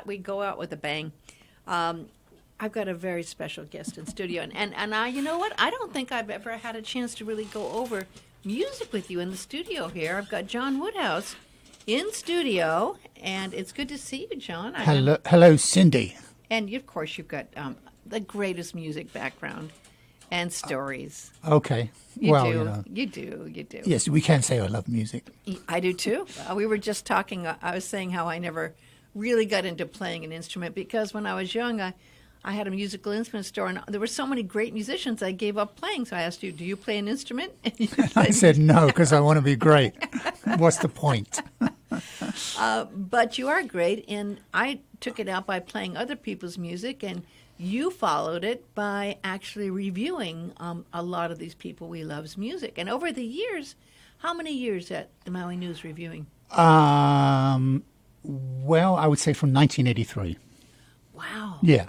thought we'd go out with a bang. I've got a very special guest in studio, and I, you know what? I don't think I've ever had a chance to really go over music with you in the studio here. I've got Jon Woodhouse in studio, and it's good to see you, Jon. Hello, Cindy. And of course, you've got the greatest music background and stories. Okay. You well, do. you know. You do. Yes, we can say I love music. I do too. We were just talking. I was saying how I never really got into playing an instrument because when I was young, I had a musical instrument store, and there were so many great musicians I gave up playing. So I asked you, do you play an instrument? I said no because I want to be great. What's the point? But you are great, and I took it out by playing other people's music, and you followed it by actually reviewing a lot of these people we love's music. And over the years, how many years at the Maui News reviewing? Well, I would say from 1983. Wow. Yeah.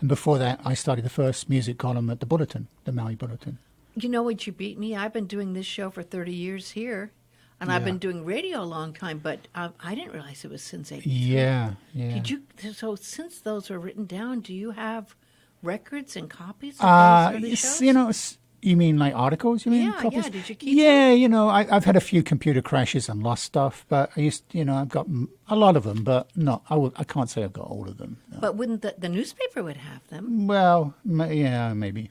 And before that, I started the first music column at the Bulletin, the Maui Bulletin. You know what? You beat me. I've been doing this show for 30 years here, and I've been doing radio a long time, but I didn't realize it was since 83. Yeah. Did you? So since those were written down, do you have records and copies of those early shows? You know, you mean like articles? You mean copies? Yeah. Did you keep Yeah, them? you know, I've had a few computer crashes and lost stuff, but I've got a lot of them, but I can't say I've got all of them. No. But wouldn't the newspaper would have them? Well, yeah, maybe.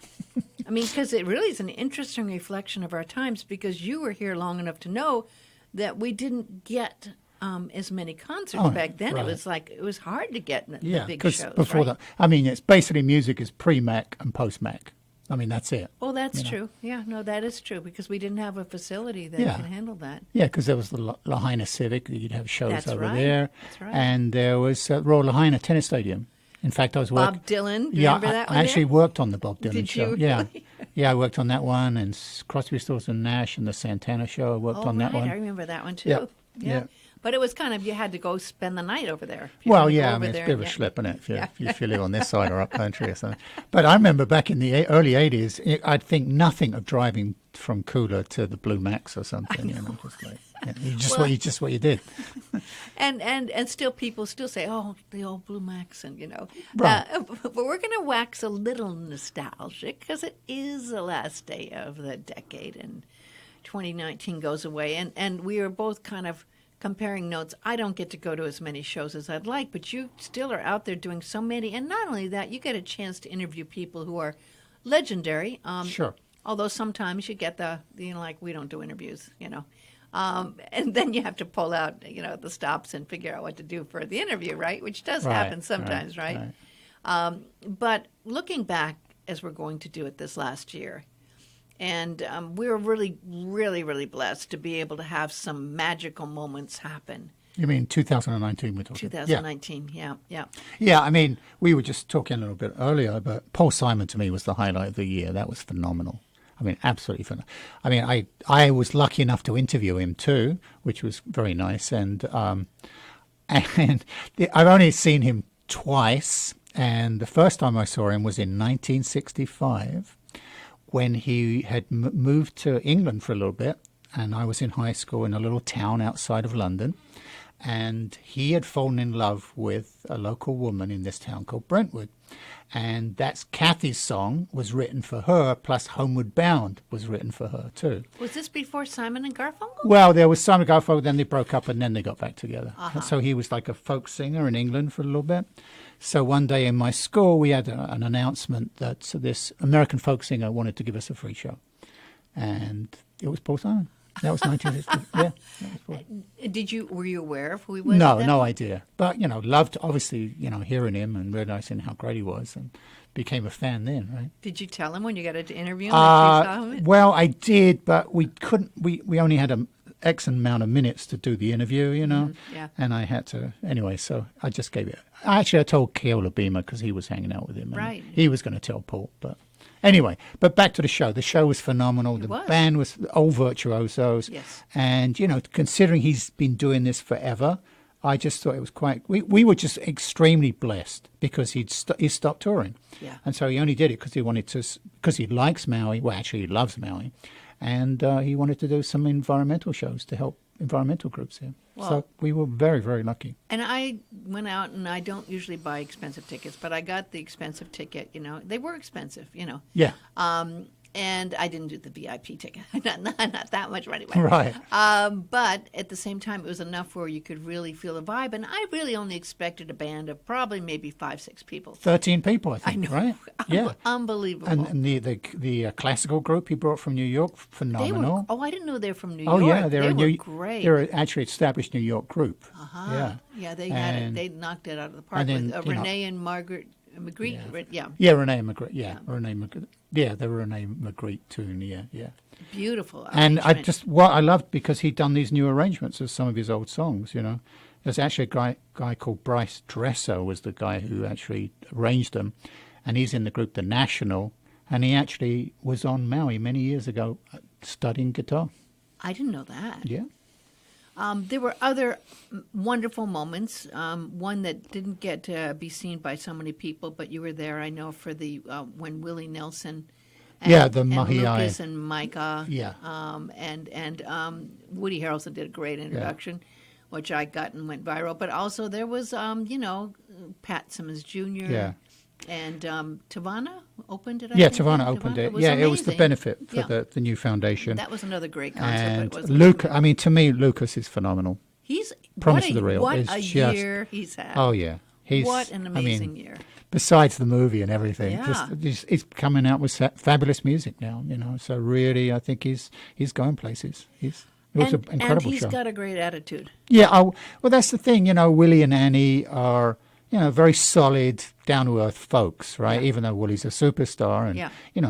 I mean, because it really is an interesting reflection of our times, because you were here long enough to know that we didn't get as many concerts back then. Right. It was hard to get the big because shows. before right? that, I mean, it's basically music is pre-Mac and post-Mac. I mean, that's it. Well, that's true. Yeah, no, that is true, because we didn't have a facility that can handle that. Yeah, because there was the Lahaina Civic. You'd have shows That's over right. there. That's right. And there was Royal Lahaina Tennis Stadium. In fact, I was working. Bob Dylan, do you remember that one? I actually worked on the Bob Dylan Did show. you Yeah, really? yeah, I worked on that one, and Crosby, Stills and Nash and the Santana show. I worked on that one. I remember that one too. Yeah. Yeah. But it was kind of, you had to go spend the night over there. Well, yeah, I mean, it's a bit of a schlep, isn't it, if you live on this side or up country or something. But I remember back in the early 80s, I'd think nothing of driving from Kula to the Blue Max or something. Just what you did. And still people still say, oh, the old Blue Max, and Right. but we're going to wax a little nostalgic because it is the last day of the decade and 2019 goes away, and we are both kind of comparing notes. I don't get to go to as many shows as I'd like, but you still are out there doing so many, and not only that, you get a chance to interview people who are legendary. Sure. Although sometimes you get like, we don't do interviews, and then you have to pull out, the stops and figure out what to do for the interview, right? Which does happen sometimes, right? But looking back, as we're going to do it this last year, and we were really, really, really blessed to be able to have some magical moments happen. You mean 2019 we're talking? 2019, yeah. Yeah, I mean, we were just talking a little bit earlier, but Paul Simon to me was the highlight of the year. That was phenomenal. I mean, absolutely phenomenal. I mean, I was lucky enough to interview him too, which was very nice. And I've only seen him twice, and the first time I saw him was in 1965 when he had moved to England for a little bit, and I was in high school in a little town outside of London. And he had fallen in love with a local woman in this town called Brentwood. And that's Kathy's song was written for her, plus Homeward Bound was written for her too. Was this before Simon and Garfunkel? Well, there was Simon and Garfunkel, then they broke up, and then they got back together. Uh-huh. So he was like a folk singer in England for a little bit. So one day in my school, we had an announcement that this American folk singer wanted to give us a free show. And it was Paul Simon. That was 1950. Were you aware of who he was? No idea. But, loved, obviously, hearing him and realizing how great he was, and became a fan then, right? Did you tell him when you got to interview him that you saw him? Well, I did, but we couldn't, we only had an X amount of minutes to do the interview, Yeah. And I had to, anyway, so I just gave it. I told Keola Beamer because he was hanging out with him. And right. He was going to tell Paul, but... Anyway, but back to the show. The show was phenomenal. The band was all virtuosos. Yes. And, considering he's been doing this forever, I just thought it was we were just extremely blessed because he stopped touring. Yeah. And so he only did it because he likes Maui. Well, actually, he loves Maui. And he wanted to do some environmental shows to help environmental groups here. Well, so we were very, very lucky. And I went out, and I don't usually buy expensive tickets, but I got the expensive ticket. They were expensive. Yeah. And I didn't do the VIP ticket, not that much money. Right. But at the same time, it was enough where you could really feel the vibe. And I really only expected a band of probably maybe 5-6 people. 13 people, I think. I know. Right? Yeah. Unbelievable. And the classical group he brought from New York, phenomenal. I didn't know they were from New Oh, York. yeah, they were great. They're an actually established New York group. Uh-huh. Yeah, they had it. They knocked it out of the park with Renee and Margaret Magritte. Yeah, Renee Magritte. Yeah, Renee Magritte. Yeah, the Renee Magritte tune. Yeah. Beautiful. And what I loved, because he'd done these new arrangements of some of his old songs. There's actually a guy called Bryce Dresser was the guy who actually arranged them, and he's in the group The National, and he actually was on Maui many years ago studying guitar. I didn't know that. Yeah. There were other wonderful moments. One that didn't get to be seen by so many people, but you were there, I know, for the when Willie Nelson and Lucas and Micah and Woody Harrelson did a great introduction, which I got and went viral. But also there was, Pat Simmons Jr. Yeah. And Tavana opened it. Tavana opened it. It was the benefit for the new foundation. That was another great concert. And but it Luke, to me, Lucas is phenomenal. He's Promise of the Real. What a year he's had. Oh yeah, what an amazing year. Besides the movie and everything, Yeah. he's coming out with fabulous music now. So really, I think he's going places. It was an incredible show. And he's got a great attitude. Yeah. Well, that's the thing. Willie and Annie are very solid, down-to-earth folks, right? Yeah. Even though Willie's a superstar, and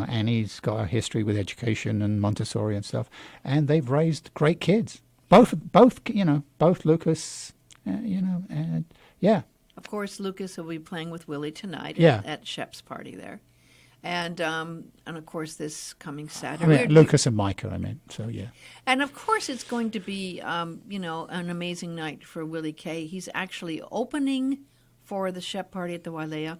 Annie's got a history with education and Montessori and stuff, and they've raised great kids. Both Lucas, and yeah. Of course, Lucas will be playing with Willie tonight at Shep's party there, and of course this coming Saturday. Lucas and Micah, I meant. So yeah. And of course, it's going to be an amazing night for Willie K. He's actually opening for the Shep party at the Wailea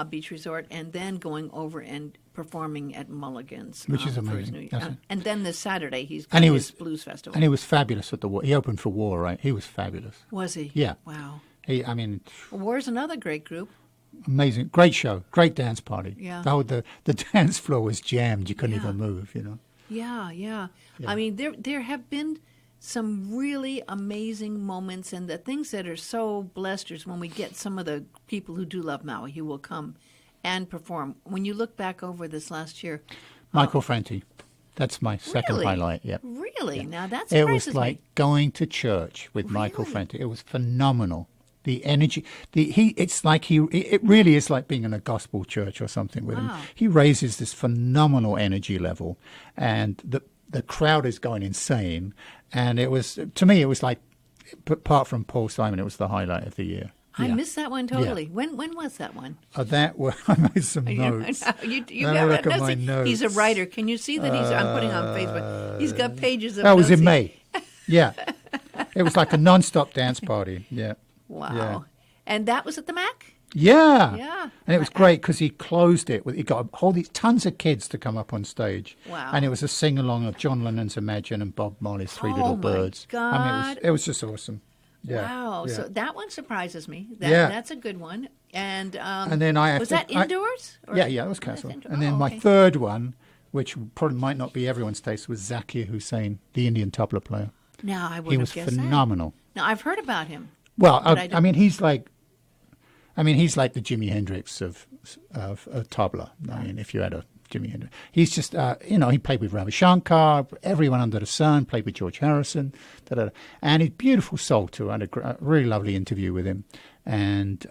Beach Resort, and then going over and performing at Mulligan's, which is amazing. And then this Saturday he's got his blues festival. And he was fabulous at the War. He opened for War, right? He was fabulous. Was he? Yeah. Wow. War's another great group. Amazing, great show, great dance party. Yeah. The dance floor was jammed. You couldn't even move. Yeah. I mean, there have been some really amazing moments, and the things that are so blessed is when we get some of the people who do love Maui who will come and perform. When you look back over this last year, Michael Franti, that's my second highlight. Yeah, really. Yeah. Now that's it was like going to church with Michael Franti. It was phenomenal. The energy, it really is like being in a gospel church or something with him. He raises this phenomenal energy level, and the crowd is going insane. And it was, to me, it was like, apart from Paul Simon, it was the highlight of the year. I missed that one totally. Yeah. When was that one? I made some notes. You got look at my notes. He's a writer. Can you see that I'm putting on Facebook? He's got pages of notes. That was in May. Yeah. It was like a non-stop dance party. Yeah. Wow. Yeah. And that was at the MAC? Yeah. Yeah. And it was great because he closed it with, he got tons of kids to come up on stage. Wow. And it was a sing-along of John Lennon's Imagine and Bob Marley's Three Little Birds. God. I mean, it was just awesome. Yeah. Wow. Yeah. So that one surprises me. That's a good one. And then was that indoors? Yeah, it was castle. And then my third one, which probably might not be everyone's taste, was Zakir Hussain, the Indian tabla player. Now, I wouldn't have guessed that. He was phenomenal. Now, I've heard about him. Well, he's like the Jimi Hendrix of tabla. I mean, if you had a Jimi Hendrix, he's just he played with Ravi Shankar, everyone under the sun, played with George Harrison, and he's beautiful soul too. I had a really lovely interview with him, and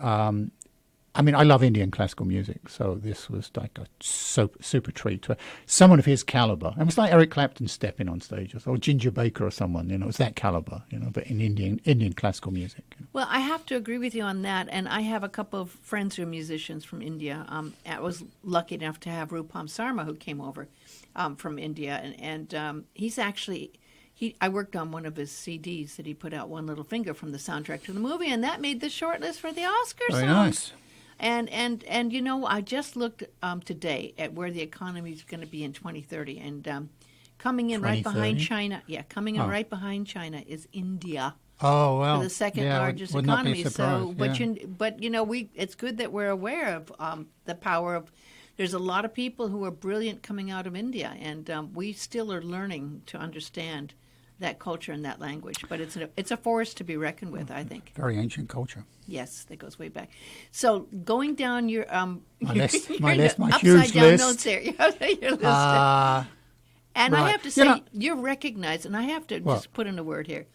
I love Indian classical music, so this was like a super treat to someone of his caliber. It was like Eric Clapton stepping on stage, or Ginger Baker or someone, it was that caliber, but in Indian classical music. Well, I have to agree with you on that, and I have a couple of friends who are musicians from India. I was lucky enough to have Rupam Sarma, who came over from India, and he's actually... I worked on one of his CDs that he put out, One Little Finger, from the soundtrack to the movie, and that made the shortlist for the Oscars. Very nice. And I just looked today at where the economy is going to be in 2030, and Coming in right 2030? behind China. Yeah, coming in right behind China is India. Oh well, For the second largest would not be economy. So, surprised, but it's good that we're aware of the power of. There's a lot of people who are brilliant coming out of India, and we still are learning to understand that culture and that language. But it's a force to be reckoned with, I think. Very ancient culture. Yes, that goes way back. So going down your My list, my upside huge down list. notes here. Your list. And right. I have to say, you're recognized, and I have to just put in a word here.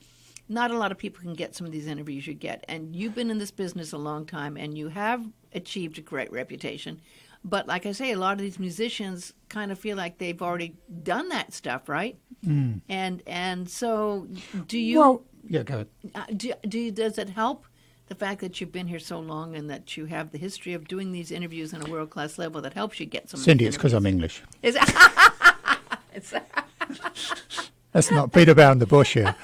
Not a lot of people can get some of these interviews you get, and you've been in this business a long time, and you have achieved a great reputation. But like I say, a lot of these musicians kind of feel like they've already done that stuff, right? Mm. And so, do you? Well, yeah, go ahead. Does it help the fact that you've been here so long and that you have the history of doing these interviews on a world class level that helps you get some? Cindy, it's because I'm English. Is Let's not beat about the bush here.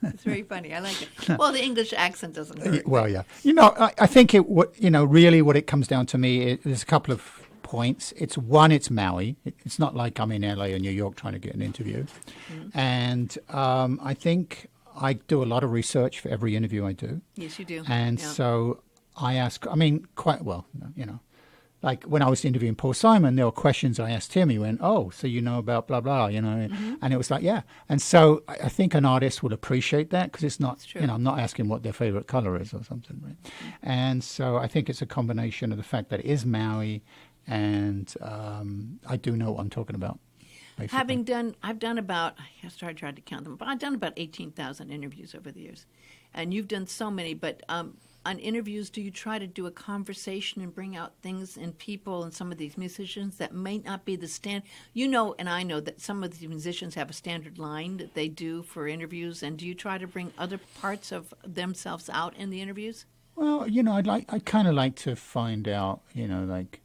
It's very funny. I like it. Well, the English accent doesn't hurt. Well, yeah. I think really what it comes down to me, there's a couple of points. It's Maui. It's not like I'm in LA or New York trying to get an interview. Mm-hmm. And I think I do a lot of research for every interview I do. Yes, you do. And so I ask, quite well, like when I was interviewing Paul Simon, there were questions I asked him. He went, "Oh, so you know about blah blah," Mm-hmm. and it was like, yeah. And so I think an artist would appreciate that because it's not, true. I'm not asking what their favorite color is or something, right? Mm-hmm. And so I think it's a combination of the fact that it is Maui, and I do know what I'm talking about. Basically. I've done about, I started trying to count them, but I've done about 18,000 interviews over the years, and you've done so many, but. On interviews, do you try to do a conversation and bring out things in people and some of these musicians that may not be the stand? And I know that some of these musicians have a standard line that they do for interviews. And do you try to bring other parts of themselves out in the interviews? Well, I'd kind of like to find out, like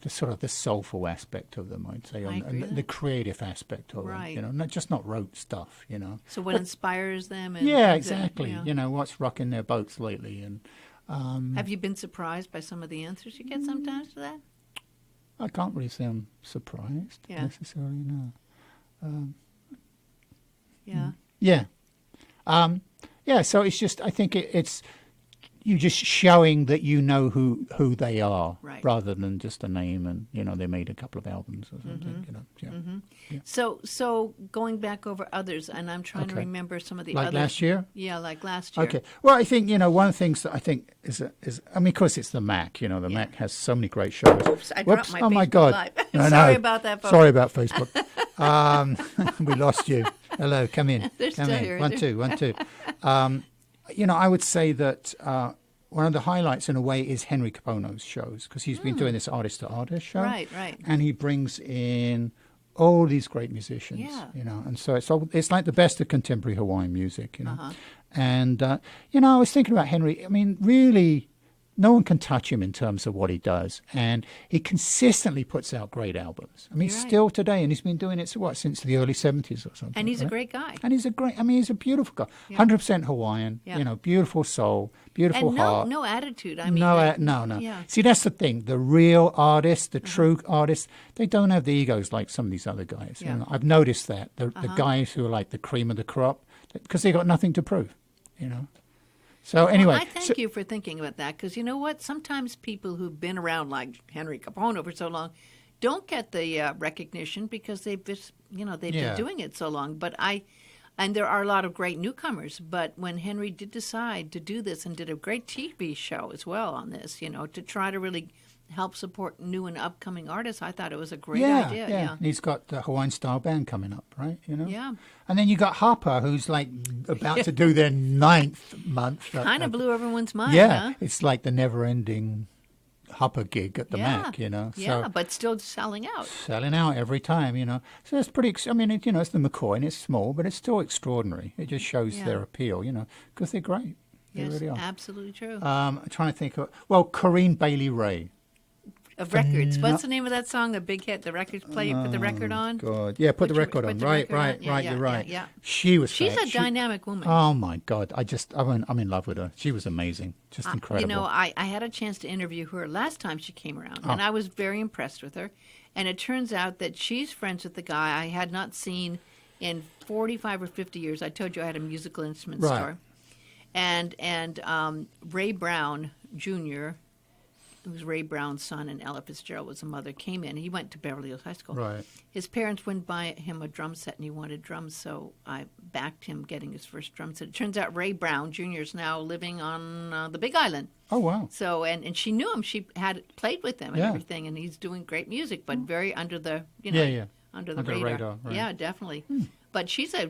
the sort of the soulful aspect of them, I'd say, and the creative aspect of them, not rote stuff, So what inspires them? And exactly. What's rocking their boats lately, and have you been surprised by some of the answers you get sometimes to that? I can't really say I'm surprised necessarily. No. So it's just, I think it's. You just showing that you know who they are, right. rather than just a name and they made a couple of albums or something. Mm-hmm. Mm-hmm. Yeah. So going back over others, and I'm trying to remember some of the others. Like last year? Yeah, like last year. Okay. Well, I think one of the things that I think is of course it's the Mac. The Mac has so many great shows. Oops, I dropped my oh my Facebook God! Live. Sorry about that, folks. Sorry about Facebook. We lost you. Hello, come in. They're come still in. here. 1 2 1 2. I would say that one of the highlights, in a way, is Henry Capono's shows, because he's been doing this artist-to-artist show. Right. And he brings in all these great musicians, and so it's like the best of contemporary Hawaiian music, Uh-huh. And, I was thinking about Henry. I mean, really, no one can touch him in terms of what he does. And he consistently puts out great albums. I mean, still today, and he's been doing it, since the early 70s or something. And he's a great guy. And he's a beautiful guy. 100% Hawaiian, beautiful soul, beautiful heart. No attitude. I mean, no. Yeah. See, that's the thing. The real artists, the true artists, they don't have the egos like some of these other guys. Yeah. I've noticed that. The guys who are like the cream of the crop, because they got nothing to prove, So anyway, I thank you for thinking about that, because you know what? Sometimes people who've been around like Henry Capono for so long don't get the recognition because they've just, they've been doing it so long. And there are a lot of great newcomers. But when Henry did decide to do this and did a great TV show as well on this, to try to really help support new and upcoming artists, I thought it was a great idea. Yeah. And he's got the Hawaiian Style Band coming up, right? Yeah. And then you got Harper, who's like about to do their 9th month. Kind of blew everyone's mind, Yeah, huh? it's like the never-ending Harper gig at the Mac, Yeah, but still selling out. Selling out every time, So it's pretty, it's the McCoy, and it's small, but it's still extraordinary. It just shows their appeal, because they're great. They Yes, really are. absolutely true. I'm trying to think of, Corinne Bailey Ray. of records. What's the name of that song? The big hit. The records play. Put the record on. God, yeah, put the record on. Right. You're right. Yeah. She's a dynamic woman. Oh my God, I'm in love with her. She was amazing, just incredible. You know, I had a chance to interview her last time she came around, and I was very impressed with her. And it turns out that she's friends with the guy I had not seen in 45 or 50 years. I told you I had a musical instrument store. And Ray Brown Jr., who was Ray Brown's son, and Ella Fitzgerald was the mother, came in. He went to Beverly Hills High School. Right. His parents wouldn't buy him a drum set, and he wanted drums, so I backed him getting his first drum set. It turns out Ray Brown Jr. is now living on the Big Island. Oh, wow. So, and she knew him. She had played with him and everything, and he's doing great music, but very under the, under the radar. Right. Yeah, definitely. But she is a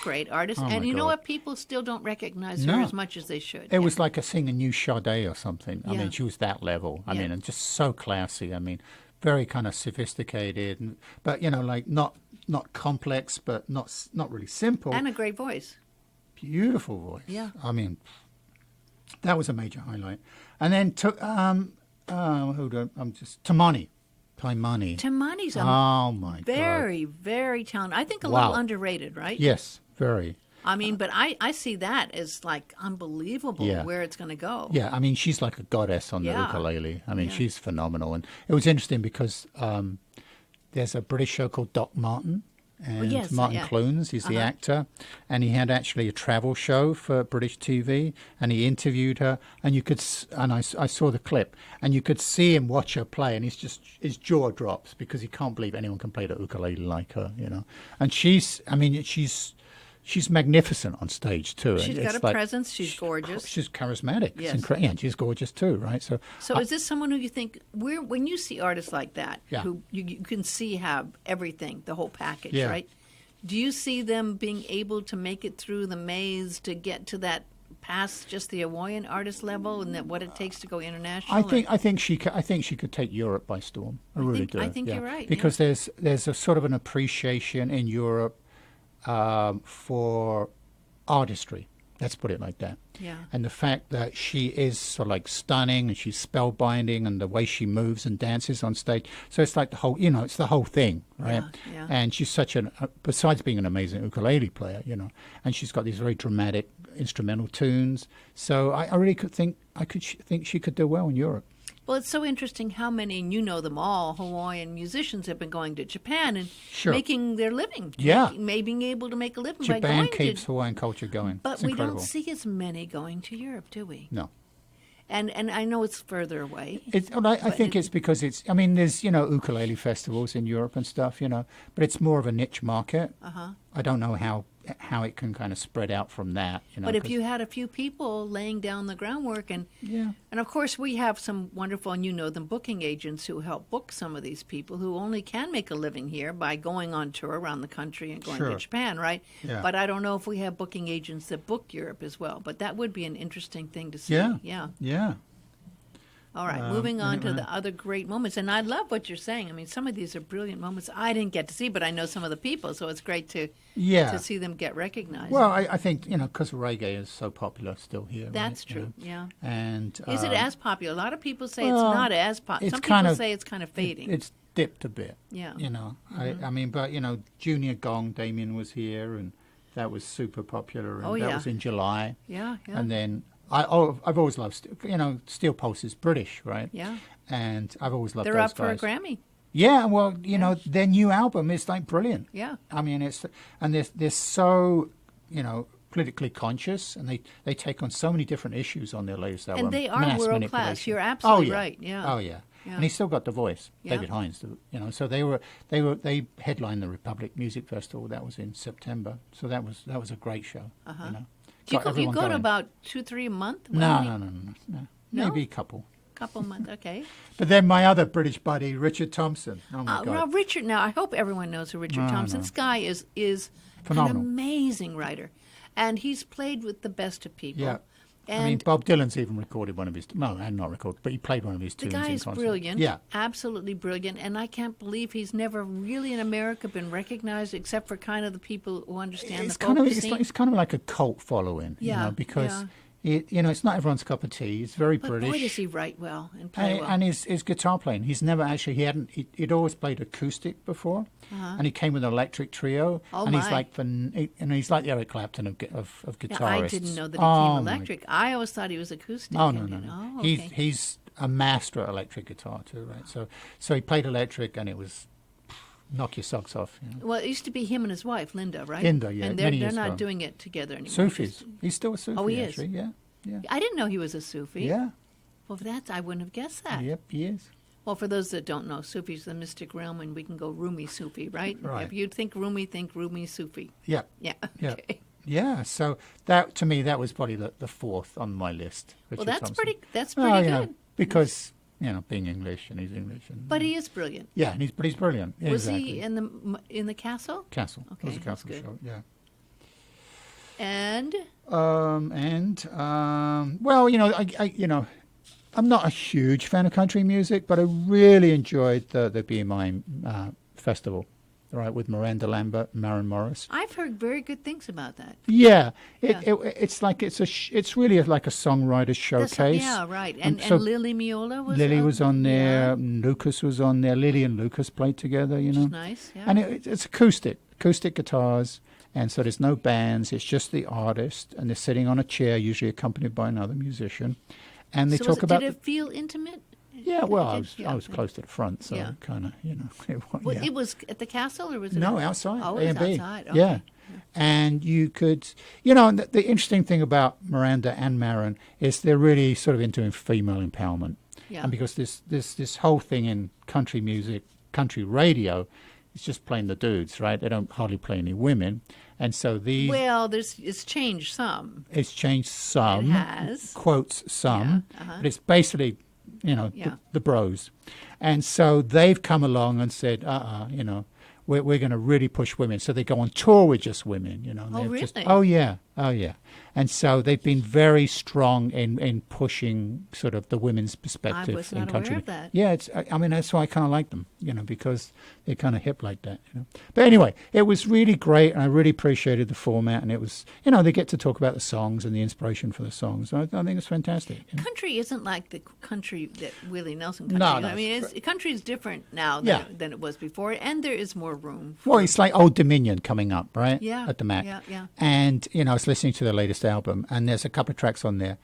great artist, and you know what? People still don't recognize her as much as they should. It was like seeing a new Sade or something. I mean, she was that level. I mean, and just so classy. I mean, very kind of sophisticated, but like not complex, but not really simple. And a great voice. Beautiful voice. Yeah. I mean, that was a major highlight. And then Tamani. Tamani's very, very talented. I think a little underrated, right? Yes, very. I mean, but I see that as like unbelievable where it's going to go. Yeah, I mean, she's like a goddess on the ukulele. I mean, she's phenomenal. And it was interesting because there's a British show called Doc Martin. And Martin Clunes, he's the actor, and he had actually a travel show for British TV, and he interviewed her, and I saw the clip, and you could see him watch her play, and his jaw drops because he can't believe anyone can play the ukulele like her, And she's magnificent on stage too. She's got a presence. She's gorgeous. She's charismatic. Yes. It's incredible. And she's gorgeous too, right? So is this someone who you think when you see artists like that, who you can see have everything, the whole package, right? Do you see them being able to make it through the maze to get to that past just the Hawaiian artist level, and that what it takes to go international? I think she could take Europe by storm. I really do. I think you're right. Because there's a sort of an appreciation in Europe for artistry. Let's put it like that. Yeah. And the fact that she is sort of like stunning, and she's spellbinding, and the way she moves and dances on stage. So it's like the whole, it's the whole thing, right? Yeah. And she's besides being an amazing ukulele player, and she's got these very dramatic instrumental tunes. So I really think she could do well in Europe. Well, it's so interesting how many, and you know them all, Hawaiian musicians have been going to Japan and making their living. Yeah. Being able to make a living Japan by going keeps Hawaiian culture going. But we don't see as many going to Europe, do we? No. And I know it's further away. I think it's because there's, ukulele festivals in Europe and stuff, but it's more of a niche market. Uh-huh. I don't know how it can kind of spread out from that. But if you had a few people laying down the groundwork, and of course we have some wonderful, and them, booking agents who help book some of these people who only can make a living here by going on tour around the country and going to Japan, right? Yeah. But I don't know if we have booking agents that book Europe as well. But that would be an interesting thing to see. Yeah. All right, moving on to the other great moments. And I love what you're saying. I mean, some of these are brilliant moments I didn't get to see, but I know some of the people, so it's great to see them get recognized. Well, I think, because reggae is so popular still here. That's true, yeah. And is it as popular? A lot of people say it's not as popular. Some people say it's kind of fading. It's dipped a bit. Yeah. I mean, but, Junior Gong, Damien was here, and that was super popular. And that was in July. Yeah. And then I've always loved, Steel Pulse is British, right? Yeah. And I've always loved those guys. They're up for a Grammy. Yeah, well, their new album is like brilliant. Yeah. I mean, they're so, politically conscious, and they take on so many different issuise on their latest album. And they are world class. You're absolutely right. Yeah. Oh yeah. And he's still got the voice, David Hines. So they headlined the Republic Music Festival. That was in September. So that was a great show. Uh-huh. You go to about 2-3 a month? No. Maybe a couple. Couple months, okay. But then my other British buddy, Richard Thompson. Oh my God! Well, Richard. Now I hope everyone knows who Richard Thompson. This guy is phenomenal. An amazing writer, and he's played with the best of people. Yeah. And I mean, Bob Dylan's even recorded one of his. No, not recorded, but he played one of his tunes. The guy in is concert. brilliant. Yeah, absolutely brilliant, and I can't believe he's never really in America been recognized, except for kind of the people who understand the folk scene. It's kind of like a cult following, because It's not everyone's cup of tea. He's very But British. boy, does he write well and play well. And his guitar playing. He's never actually, he'd always played acoustic before. And he came with an electric trio. Oh, and my. He's like the Eric Clapton of guitarists. Now, I didn't know that he came electric. I always thought he was acoustic. Oh, no. Oh, okay. He's a master at electric guitar too, right? So he played electric, and it was knock your socks off. Well, it used to be him and his wife, Linda, right? Linda, yeah. And they're not doing it together anymore. Sufis. He's still a Sufi, Oh, he actually. is? Yeah. I didn't know he was a Sufi. Yeah. Well, I wouldn't have guessed that. Yep, he is. Well, for those that don't know, Sufi's the mystic realm, and we can go Rumi Sufi, right? Right. If you think Rumi Sufi. Yeah. Yeah. Yeah. Okay. Yeah, so that to me that was probably the fourth on my list. Richard Well, Thompson. that's pretty good. Because being English and he's English. But he is brilliant. Yeah, but he's brilliant. Yeah, Was exactly. he in the castle? Castle? Okay, It was a that's castle good. show. Yeah. And well, I'm not a huge fan of country music, but I really enjoyed the BMI festival, right, with Miranda Lambert and Maren Morris. I've heard very good things about that. Yeah, it's like it's really like a songwriter showcase. Yeah, right. And so Lily Miola was Lily was on there. Yeah. Lucas was on there. Lily and Lucas played together. Which is nice. Yeah. And it's acoustic guitars. And so there's no bands. It's just the artist, and they're sitting on a chair, usually accompanied by another musician. And they talk about. Did it feel intimate? Yeah, well, I was close to the front, so Yeah. kind of, It was at the castle, or was it? No, outside. Oh, it was A&B. outside. Okay. Yeah. And you could, and the interesting thing about Miranda and Maren is they're really sort of into female empowerment. Yeah. And because this whole thing in country music, country radio, it's just playing the dudes, right? They don't hardly play any women. And so these... Well, it's changed some. It's changed some. It has. Quotes some. Yeah, uh-huh. But it's basically, the bros. And so they've come along and said, we're going to really push women. So they go on tour with just women, And Oh, they're really? oh, yeah. And so they've been very strong in pushing sort of the women's perspective I was in not country. aware of that. Yeah, that's why I kind of like them, because they're kind of hip like that. But anyway, it was really great, and I really appreciated the format. And it was, they get to talk about the songs and the inspiration for the songs. I think it's fantastic. Country isn't like the country that Willie Nelson country. No, I mean, country is different now than it was before, and there is more room. Well, it's like Old Dominion coming up, right? Yeah. At the Mac. Yeah. And, I was listening to their latest album, and there's a couple of tracks on there.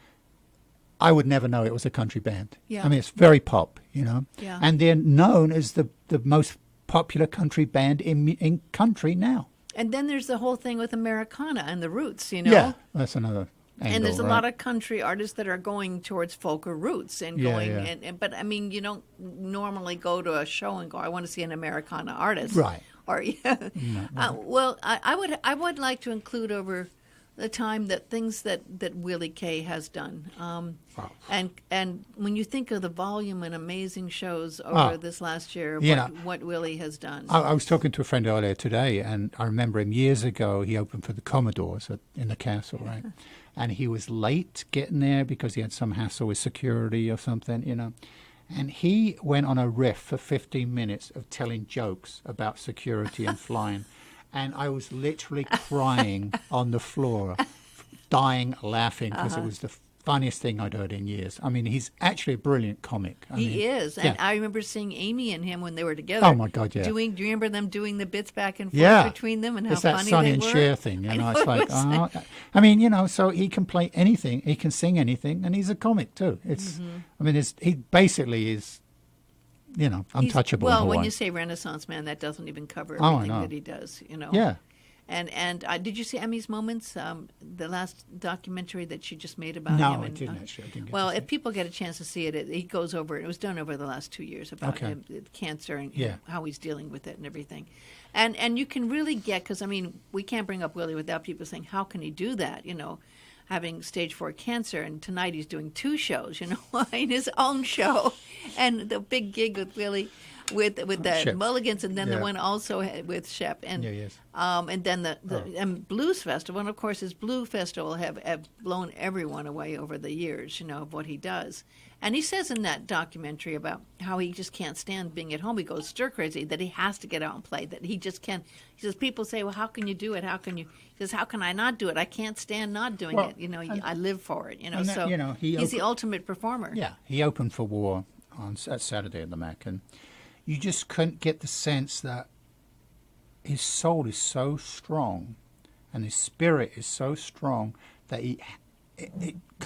I would never know it was a country band. Yeah. I mean, it's very pop, Yeah. And they're known as the most popular country band in country now. And then there's the whole thing with Americana and the roots, Yeah, that's another angle, and there's a right? lot of country artists that are going towards folk or roots and going. Yeah. But I mean, you don't normally go to a show and go, I want to see an Americana artist, Right. Or well, I would like to include over the time that things that Willie K has done, and when you think of the volume and amazing shows over this last year, what Willie has done. I was talking to a friend earlier today, and I remember him years ago. He opened for the Commodores in the castle, right? And he was late getting there because he had some hassle with security or something, And he went on a riff for 15 minutes of telling jokes about security and flying. And I was literally crying on the floor, dying laughing because it was the funniest thing I'd heard in years. I mean, he's actually a brilliant comic. He is. And I remember seeing Amy and him when they were together. Oh, my God, yeah. Do you remember them doing the bits back and forth between them and how it's that funny Sonny they and were? Cher thing, It's like, I mean, so he can play anything, he can sing anything, and he's a comic too. It's, I mean, he basically is, untouchable. Well, in when Hawaii. you say Renaissance man, that doesn't even cover I everything know. that he does, Yeah. And did you see Emmy's Moments, the last documentary that she just made about No, him? I didn't actually. I didn't get Well, to see if people get a chance to see it, he goes over it. It was done over the last 2 years about him, cancer and how he's dealing with it and everything. And you can really get, because, I mean, we can't bring up Willie without people saying, how can he do that, having stage 4 cancer, and tonight he's doing 2 shows, in his own show. And the big gig with Willie, with the Shep. Mulligans, and then the one also with Shep. And and then the Blues Festival. And, of course, his Blue Festival have blown everyone away over the years, of what he does. And he says in that documentary about how he just can't stand being at home. He goes stir crazy, that he has to get out and play, that he just can't. He says, people say, well, how can you do it? How can you? He says, how can I not do it? I can't stand not doing it. I live for it. So he's the ultimate performer. Yeah, he opened for War at Saturday at the Mac, and you just couldn't get the sense that his soul is so strong and his spirit is so strong that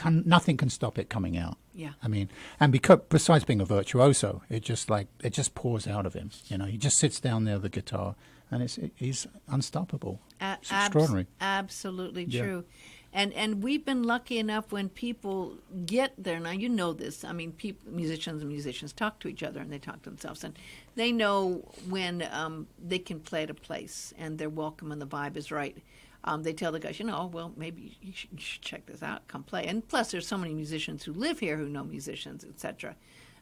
nothing can stop it coming out. Yeah. I mean, and because besides being a virtuoso, it just pours out of him. He just sits down there with the guitar, and he's unstoppable. It's extraordinary. Absolutely true. And we've been lucky enough when people get there. Now, you know this. I mean, musicians talk to each other and they talk to themselves. And they know when they can play at a place and they're welcome and the vibe is right. They tell the guys, well, maybe you should check this out, come play. And plus, there's so many musicians who live here who know musicians, etc.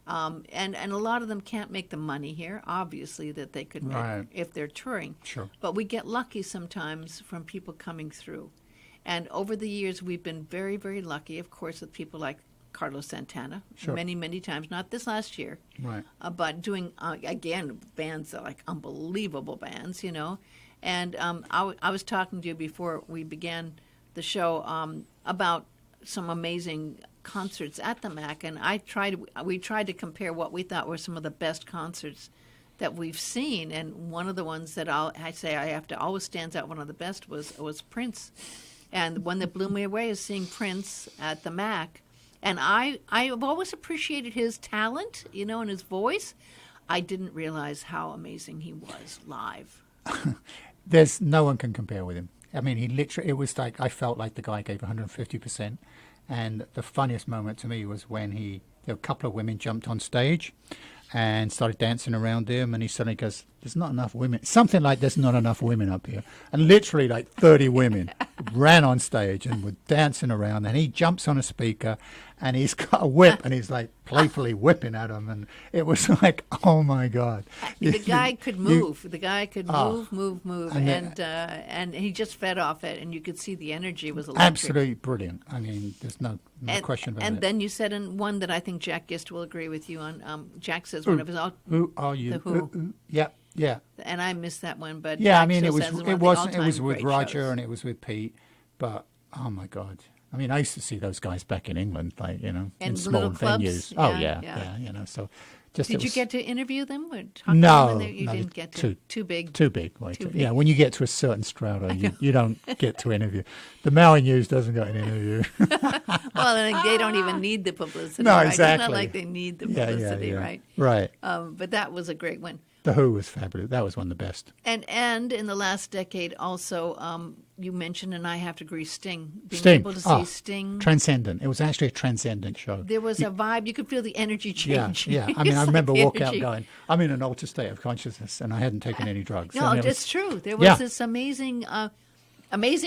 And a lot of them can't make the money here, obviously, that they could make if they're touring. Sure. But we get lucky sometimes from people coming through. And over the years, we've been very, very lucky, of course, with people like Carlos Santana, many, many times, not this last year, but doing, again, bands that are like unbelievable bands, And I was talking to you before we began the show about some amazing concerts at the Mac, and we tried to compare what we thought were some of the best concerts that we've seen, and one of the ones that I have to always stands out, one of the best was Prince. And the one that blew me away is seeing Prince at the Mac. And I've always appreciated his talent, and his voice. I didn't realize how amazing he was live. There's no one can compare with him. I mean, it was like, I felt like the guy gave 150%. And the funniest moment to me was when there were a couple of women jumped on stage and started dancing around him, and he suddenly goes, there's not enough women. Something like, there's not enough women up here. And literally like 30 women ran on stage and were dancing around, and he jumps on a speaker and he's got a whip and he's like playfully whipping at them, and it was like, oh my God. The guy could move. The guy could move. And he just fed off it, and you could see the energy was electric. Absolutely brilliant. I mean, there's no question about it. And then you said in one that I think Jack Gist will agree with you on, Jack says one of his... Who are you? The Who. Yeah. And I missed that one, but yeah, Jack I mean, it was with Roger shows. And it was with Pete, but oh my God. I mean, I used to see those guys back in England, like, in small venues. Yeah. So Did you get to interview them? Or talk no, to them? You didn't get to. Too big. Too big. Yeah, when you get to a certain strata, you don't get to interview. The Maui News doesn't get an interview. Well, and they don't even need the publicity. No, right? exactly. It's not like they need the publicity, right? Right. But that was a great one. The Who was fabulous. That was one of the best. And in the last decade also, you mentioned, and I have to agree, Sting. Being able to see Sting. Transcendent. It was actually a transcendent show. There was a vibe. You could feel the energy change. Yeah. I mean, I remember walking out going, I'm in an altered state of consciousness, and I hadn't taken any drugs. No, it's true. There was this amazing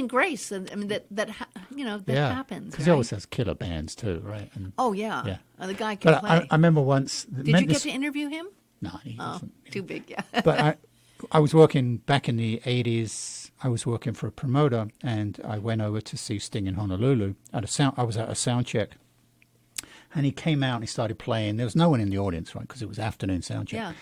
grace. I mean, that happens. Because he always has killer bands too, right? And, the guy can play. I remember once. Did you get to interview him? No, he wasn't. Too big, yeah. But I was working back in the 80s. I was working for a promoter, and I went over to see Sting in Honolulu. I was at a sound check, and he came out and he started playing. There was no one in the audience, right, because it was afternoon sound check. Yeah.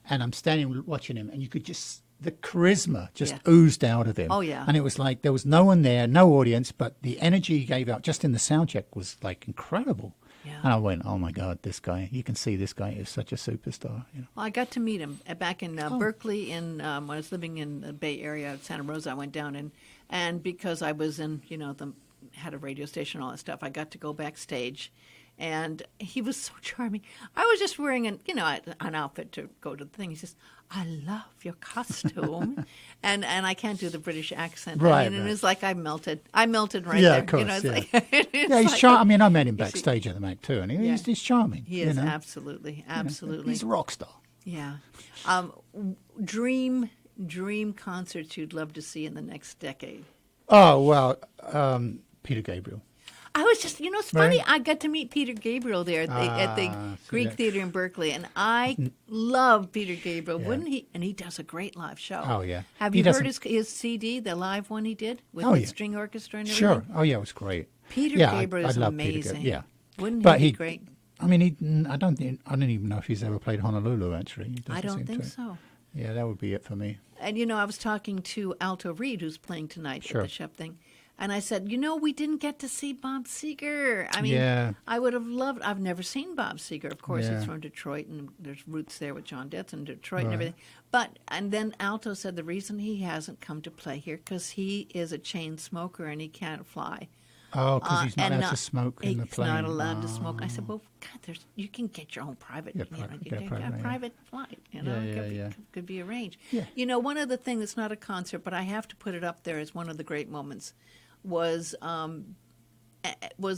And I'm standing watching him, and you could just, the charisma just oozed out of him. Oh, yeah. And it was like there was no one there, no audience, but the energy he gave out just in the sound check was like incredible. Yeah. And I went, oh my God, this guy! You can see this guy is such a superstar. Well, I got to meet him back in Berkeley. When I was living in the Bay Area, Santa Rosa, I went down and because I was in, had a radio station, all that stuff, I got to go backstage. And he was so charming. I was just wearing an outfit to go to the thing. He says, "I love your costume," and I can't do the British accent. Right. And it was like I melted right yeah, there. Of course, He's like, charming. I mean, I met him backstage at the Mac too, and he's charming. He is absolutely. He's a rock star. Yeah. Dream concerts you'd love to see in the next decade. Oh well, Peter Gabriel. I was just, it's funny. Right. I got to meet Peter Gabriel there at the Greek Theater in Berkeley, and I love Peter Gabriel. Yeah. Wouldn't he? And he does a great live show. Oh yeah. Have you heard his CD, the live one he did with the string orchestra and everything? Sure. Oh yeah, it was great. Peter Gabriel is amazing. Peter Gabriel. Yeah. Wouldn't he be great? I mean, I don't even know if he's ever played Honolulu. Actually, he I doesn't don't seem think to. so. Yeah, that would be it for me. And, I was talking to Alto Reed, who's playing tonight Sure. at the Shep thing. And I said, we didn't get to see Bob Seger. I mean, Yeah. I would have loved, I've never seen Bob Seger. Of course, Yeah. he's from Detroit, and there's roots there with John Detz in Detroit and Right. everything. And then Alto said the reason he hasn't come to play here, because he is a chain smoker and he can't fly. Oh, because he's not and allowed to smoke in the plane. He's not allowed to smoke. I said, well, God, you can get your own private, Yeah, get a private flight, could be arranged. Yeah. One of the things that's not a concert, but I have to put it up there as one of the great moments, was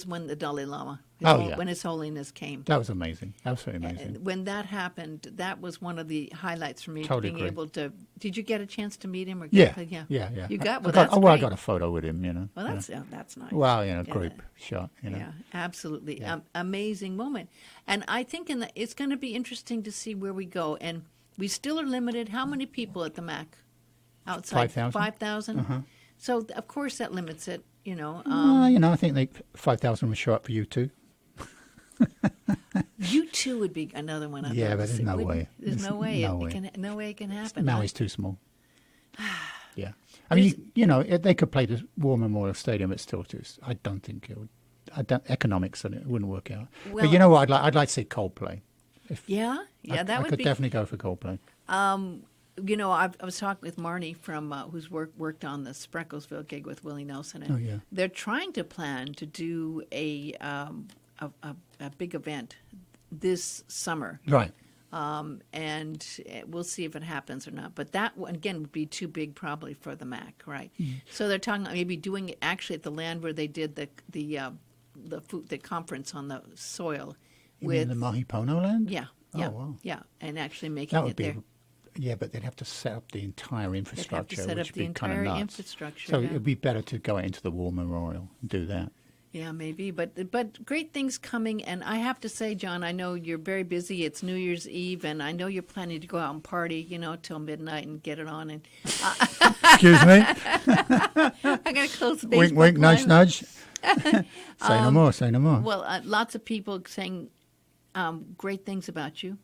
when the Dalai Lama, when His Holiness came. That was amazing. Absolutely amazing. When that happened, that was one of the highlights for me. Totally being agree. able to. Did you get a chance to meet him? Or Yeah. You got. Well, I that's got great. a photo with him. Well, that's nice. Well, group shot. Yeah, absolutely. Yeah. Amazing moment. And I think it's going to be interesting to see where we go. And we still are limited. How many people at the MAC outside? 5,000. 5,000? Uh-huh. So, of course, that limits it, I think 5,000 would show up for you too. You too would be another one. Yeah, but there's no way. There's no way. No way. No way it can happen. Maui's too small. Yeah. I mean, they could play the War Memorial Stadium, but still too. I don't think it would. Economics, and it wouldn't work out. Well, but you know what? I'd like to see Coldplay. That would I could be. definitely go for Coldplay. I was talking with Marnie from who's worked on the Sprecklesville gig with Willie Nelson, and they're trying to plan to do a big event this summer, Right. and we'll see if it happens or not. But that again would be too big probably for the MAC, right? Mm. So they're talking about maybe doing it actually at the land where they did the conference on the soil. You mean the Mahi Pono land? Yeah. Oh, Yeah. wow. Yeah. And actually making That would it be. there. Yeah, but they'd have to set up the entire infrastructure, set which up would the be kind of entire nuts. infrastructure, So yeah. it'd be better to go into the War Memorial and do that. Yeah, maybe, but great things coming. And I have to say, John, I know you're very busy. It's New Year's Eve, and I know you're planning to go out and party, till midnight and get it on. And Excuse me. I'm going to close the Facebook Wink, wink, nudge, line. nudge. Say no more. Say no more. Well, lots of people saying great things about you.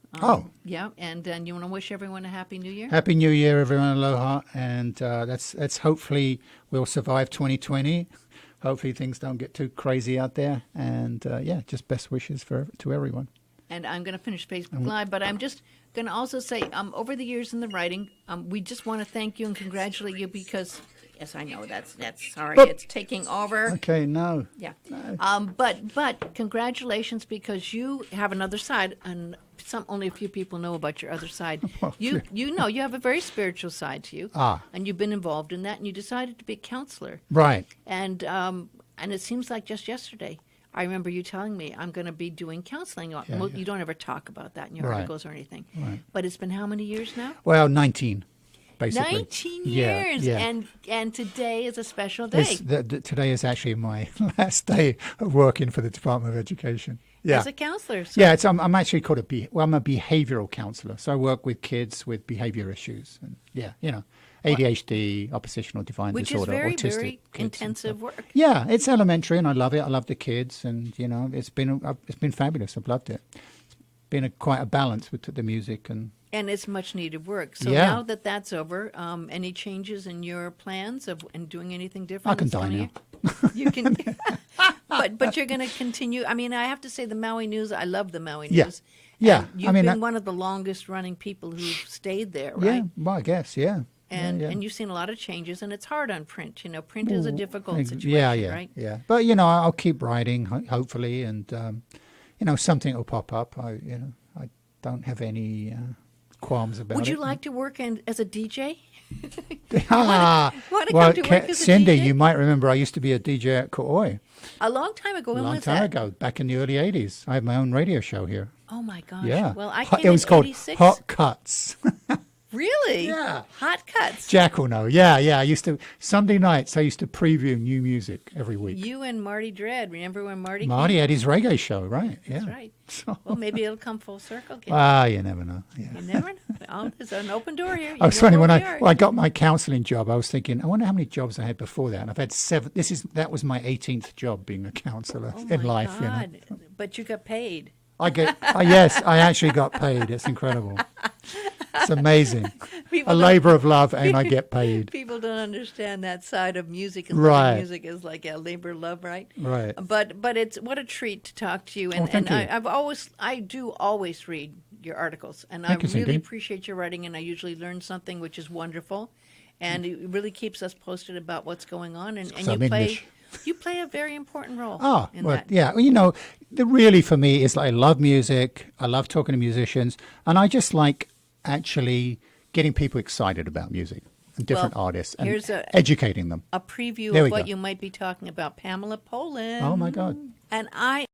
Yeah, and you want to wish everyone a Happy New Year? Happy New Year, everyone. Aloha, and let's hopefully we'll survive 2020. Hopefully things don't get too crazy out there, and just best wishes to everyone. And I'm going to finish Facebook Live, but I'm just going to also say, over the years in the writing, we just want to thank you and congratulate you because, yes, I know that's sorry, it's taking over. Okay, no. Yeah, but congratulations because you have another side, and only a few people know about your other side. Well, you have a very spiritual side to you, and you've been involved in that, and you decided to be a counselor, Right. and it seems like just yesterday. I remember you telling me I'm going to be doing counseling. Well, you don't ever talk about that in your articles or anything. Right. But it's been how many years now? Well, 19, basically. 19 years. Yeah. And today is a special day. Today is actually my last day of working for the Department of Education. Yeah. As a counselor. So Yeah, I'm actually called I'm a behavioral counselor. So I work with kids with behavior issues. And ADHD, oppositional defiant which disorder, is very, autistic very kids and intensive stuff. work. Yeah, it's elementary, and I love it. I love the kids, and it's been fabulous. I've loved it. It's been quite a balance with the music and it's much needed work. So Yeah. now that that's over, any changes in your plans and doing anything different? I can this die coming now. year? You can, but you're going to continue. I mean, I have to say the Maui News. I love the Maui News. Yeah. And you've been one of the longest running people who've stayed there, right? Yeah, well, I guess, yeah. And you've seen a lot of changes, and it's hard on print. Print is a difficult situation, yeah, right? Yeah, but I'll keep writing, hopefully, and something will pop up. I don't have any qualms about it. Would you like to work as a DJ? Want to come to work as a Cindy, DJ? you might remember I used to be a DJ at Ka'oi. A long time ago. When A long was time that? ago, back in the early 80s. I had my own radio show here. Oh my gosh! Yeah. Well, I came It was in called 86. Hot Cuts. Really? Yeah. Hot cuts. Jack will know. Yeah. I used to, Sunday nights, I used to preview new music every week. You and Marty Dredd. Remember when Marty Marty came? had his reggae show, right? Yeah. That's right. Well, maybe it'll come full circle again. You never know. Yeah. You never know. There's an open door here. I was funny when I got my counselling job. I was thinking, I wonder how many jobs I had before that. And I've had 7. That was my 18th job being a counsellor in life. God. But you got paid. Yes, I actually got paid. It's incredible. It's amazing. A labor of love, and I get paid. People don't understand that side of music. And Right. Music is like a labor of love, right? Right. But it's what a treat to talk to you. And, thank you. I do always read your articles, and Thank you, I really Cindy. appreciate your writing. And I usually learn something, which is wonderful, and it really keeps us posted about what's going on. And I'm English. You play a very important role. In well, that. yeah. You know, really for me is I love music. I love talking to musicians, and I just like actually getting people excited about music and different artists and educating them. A preview There of we what go. you might be talking about. Pamela Poland. Oh my God. And I